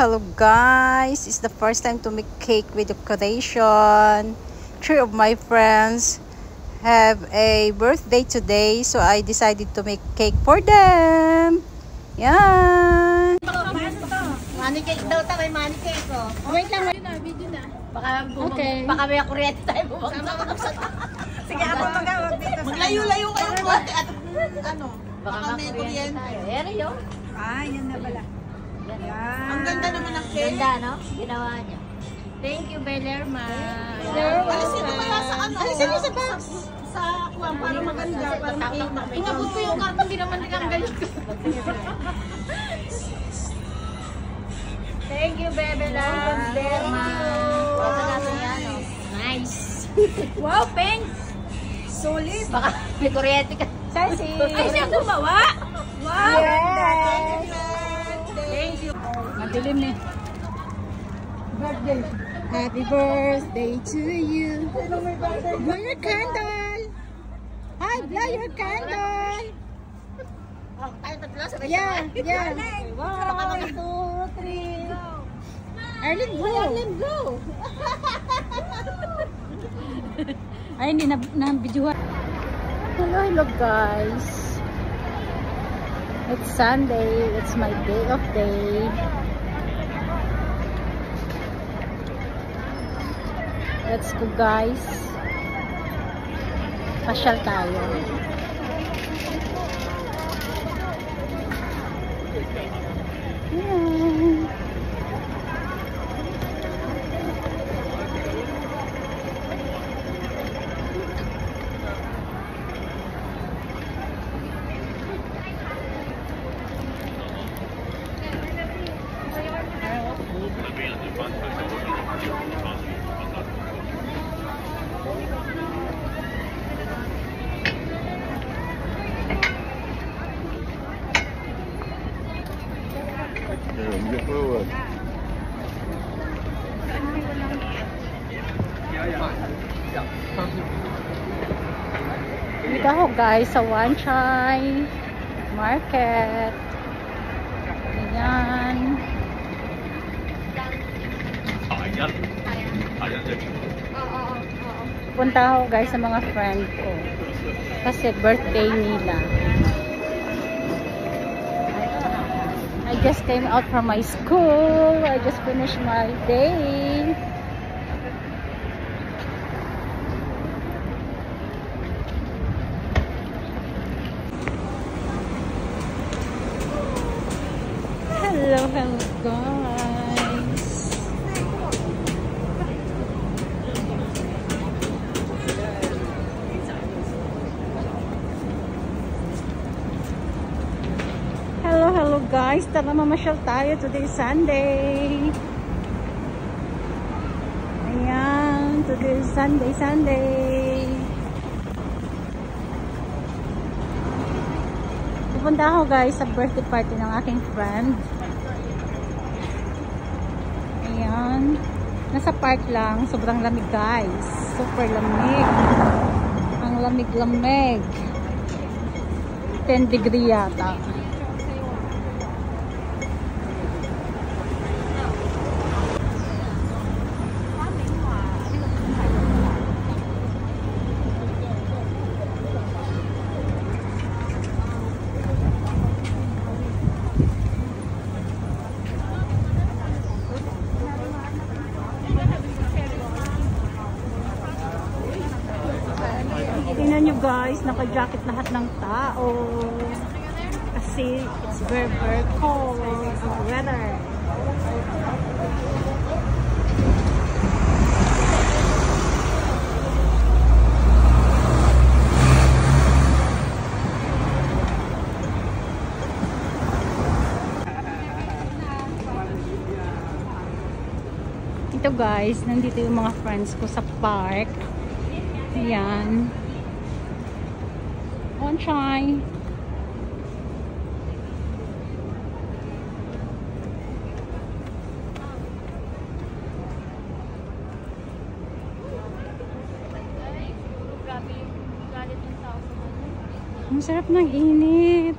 hello guys. It's the first time to make cake with decoration. 3 of my friends have a birthday today, so I decided to make cake for them. Yan. Money cake daw ta, may money cake oh. Wait lang, video na. Baka may kuryente tayo bumagsak. Sige, ako magawag dito. Maglayo-layo kayo po at ano, baka may kuryente. Ayan yun. Ah, yan na pala. Yan. Ang ganda naman ng cake. Ganda, no? Ginawa niya. Thank you, Belerma. Alisin mo kaya sa ano? Alisin mo sa box. Sa kuwan, para maganda, para makita. Inabot ko yung karton, hindi naman nagkagalit ko. Thank you, Belerma. Nice. Wow, pink. Solid. Baka may kuryente ka. Sassy. Ay, siya gumawa. Wow. Yes. Thank you. Madilim eh. Birthday. Happy birthday to you. Blow your candle. Hi, blow your candle. Oh, tayo tatlo sa Yeah, yeah. 1, 2, 3. Arlene, go. Arlene, go. Ay, hindi na videohan. Hello guys. It's Sunday. It's my day of day. Let's go guys. Pasyal tayo. Yeah. Dito ako guys sa Wan Chai Market. Ayan. Punta ako guys sa mga friend ko. Kasi birthday nila. I just came out from my school. I just finished my day. Hello guys. Hello guys. Tara mamasyal tayo. Today is Sunday. Ayan. Today is Sunday. Pupunta ako guys sa birthday party ng aking friend. Ayan. Nasa park lang. Sobrang lamig guys. Super lamig. Ang lamig-lamig. 10 degree yata. Tingnan nyo guys, naka-jacket lahat ng tao. Kasi it's very cold weather. Ito guys, nandito yung mga friends ko sa park. Ayan. Wan Chai. Ang sarap ng init.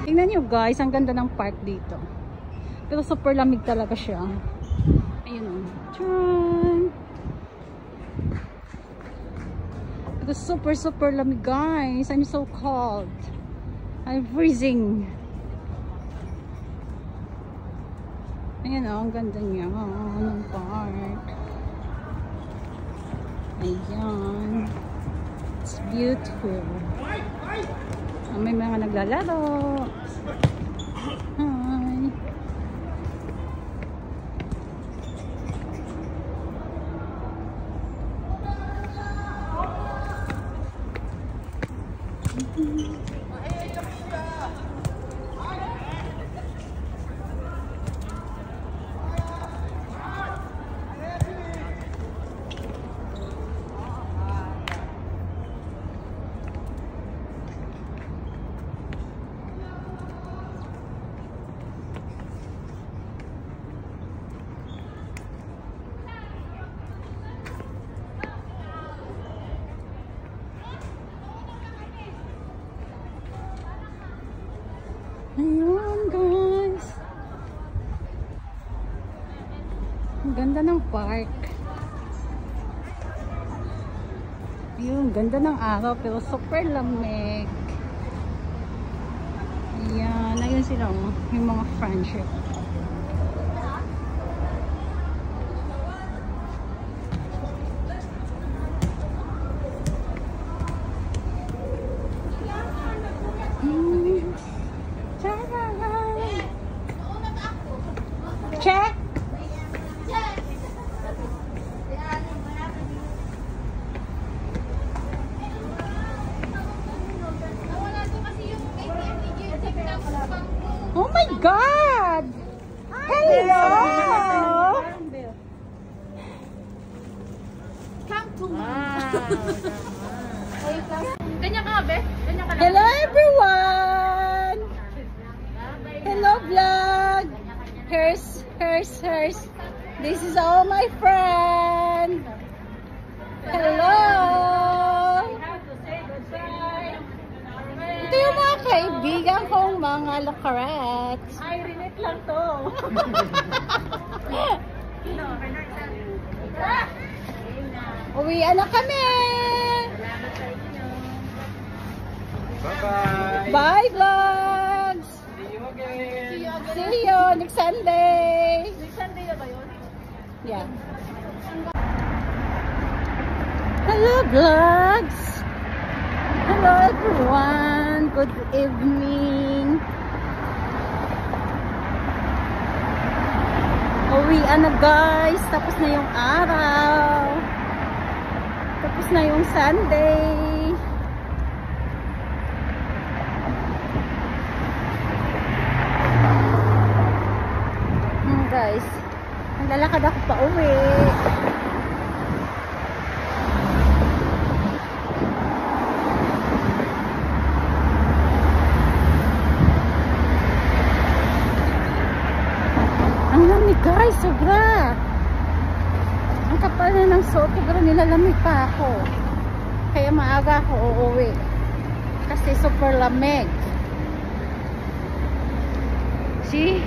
Tingnan nyo guys, ang ganda ng park dito. Pero super lamig talaga siya. Ayun o. Tran! Pero super lamig guys. I'm so cold. I'm freezing. Ayan o, ang ganda niya. Ng park. Ayan. It's beautiful. May mga naglalaro. Hi. Ayun guys, ang ganda ng park. Ayun, ganda ng araw pero super lamig. Ayan, ayun sila yung mga friendship. Check. Oh my God! Hello! Come to me. Kanya ka, be? Kanya ka lang. Hello everyone! Hello vlog! Here's. This is all my friends. Hello! Ito yung mga kaibigan kong mga lokarets. Ay, rinit lang to. Uwian na kami! Bye-bye! Bye vlogs! See you again! See you next Sunday! Next Sunday na ba yun? Yeah. Hello vlogs! Hello everyone! Good evening! Uwian na guys! Tapos na yung araw! Tapos na yung Sunday! Guys, naglalakad ako pa uwi. Ang lamig guys, sobra. Ang kapal na ng suot, pero nilalamig pa ako. Kaya maaga ako uuwi. Kasi super lamig. See?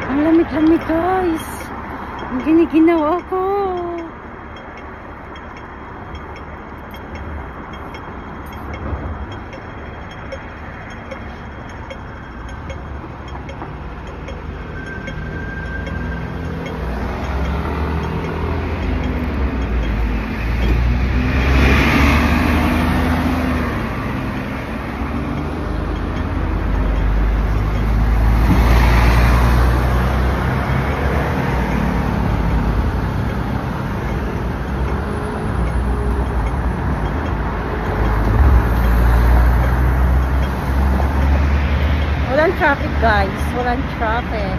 Ang lamig-lamig guys. Ang giniginawa ko. traffic.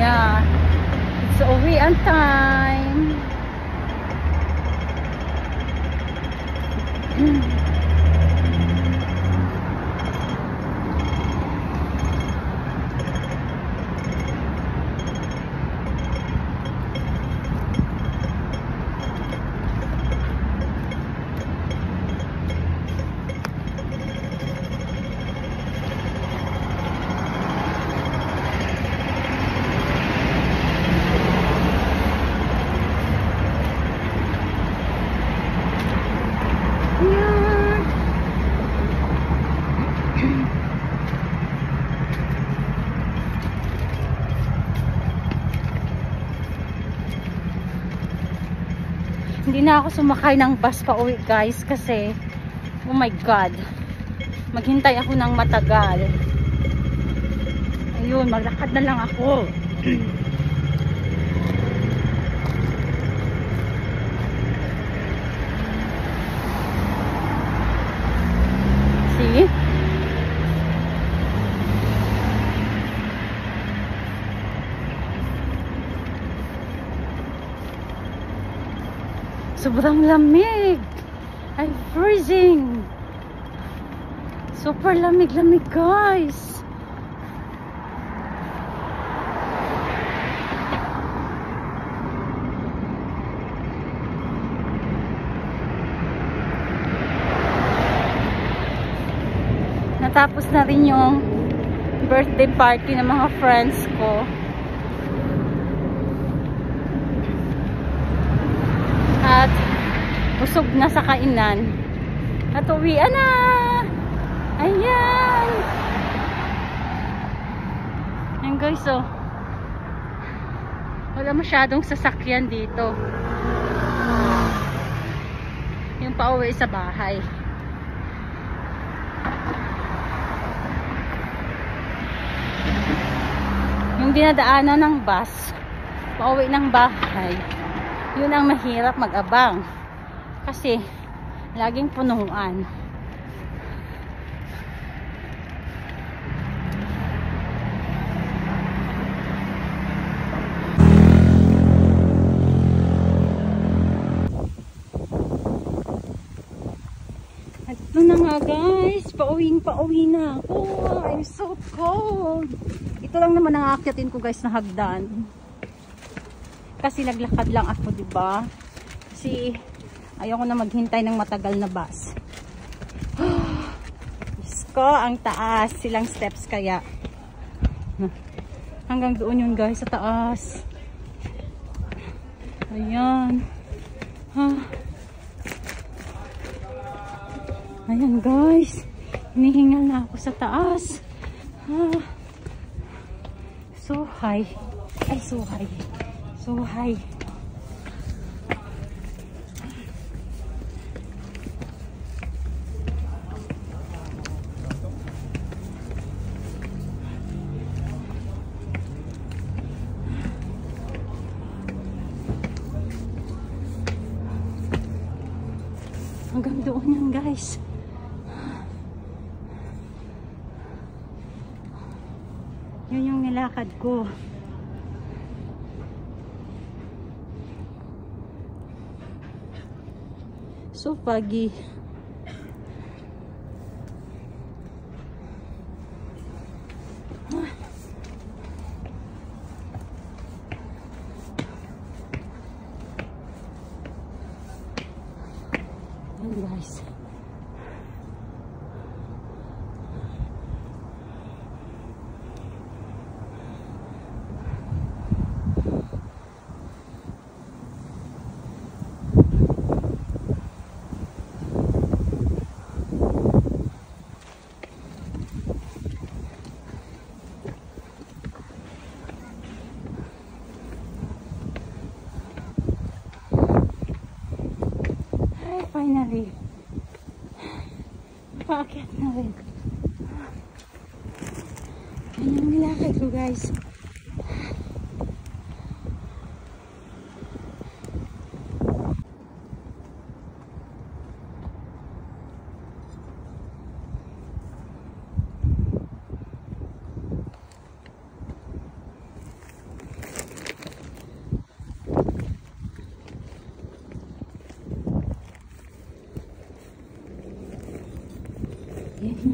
Yeah. It's uwian time. Hindi na ako sumakay ng bus pa uwi guys kasi oh my god, maghintay ako ng matagal. Ayun, maglakad na lang ako. See? Sobrang lamig. I'm freezing. Super lamig-lamig guys. Natapos na rin yung birthday party ng mga friends ko. At busog na sa kainan. At uwian na. Ayan. Ayan guys, oh. Wala masyadong sasakyan dito. Yung pauwi sa bahay. Yung dinadaanan ng bus pauwi ng bahay, yun ang mahirap mag-abang kasi laging punuan. Ito na nga guys, pauwi na ako. I'm so cold. Ito lang naman ang aakyatin ko guys na hagdan. Kasi naglakad lang ako, diba? Kasi ayoko na maghintay ng matagal na bus. Diyos ko, ang taas. Silang steps kaya. Hanggang doon yun guys, sa taas. Ayan. Ayan guys. Hinihingal na ako sa taas. So high. Ay, so high. So high. Hanggang doon yan guys. Yun yung nilakad ko. So foggy. Ayan guys. Finally, paakyat na rin. Yan yung nilakad ko guys.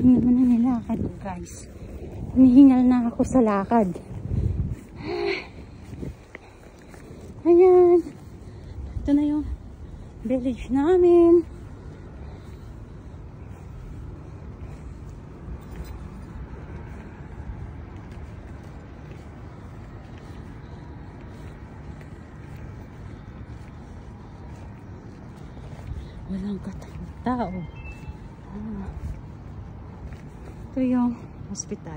naman na nilakad guys. Hinihingal na ako sa lakad. Ayan. Ito na yung village namin. Walang katao. Ito yung hospital.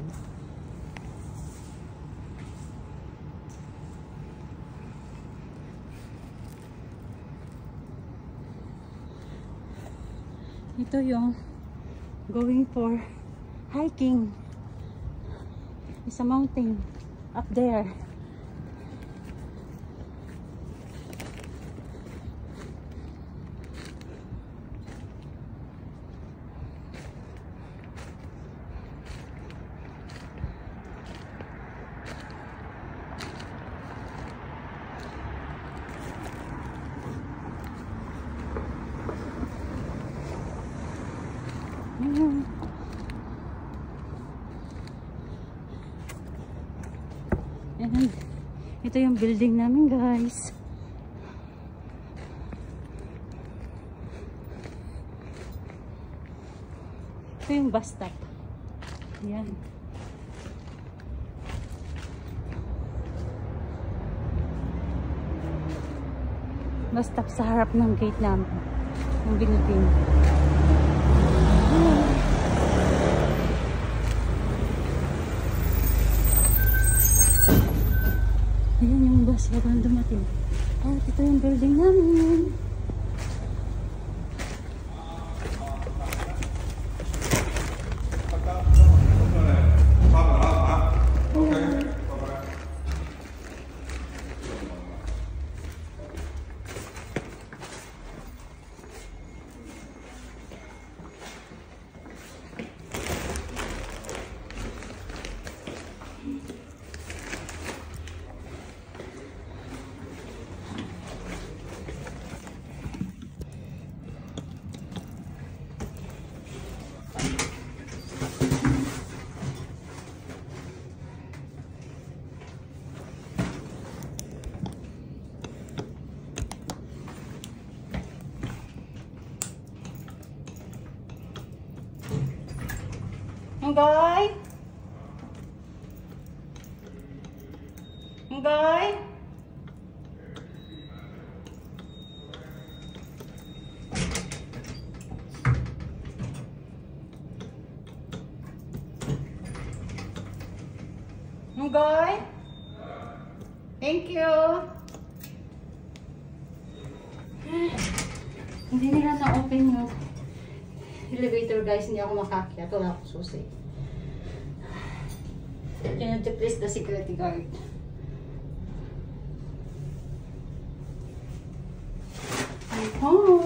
Ito yung going for hiking. It's a mountain up there. Ayan. Ito yung building namin guys. Ito yung bus stop. Ayan. Bus stop sa harap ng gate namin. Ng building. Ayan yung bus bago dumating. At ito yung building namin. Ngoy! Ngoy! Ngoy! Thank you! Hindi nila na-open yung elevator guys, hindi ako makakyat. Wala akong susi. You have to place the security guard. I'm home.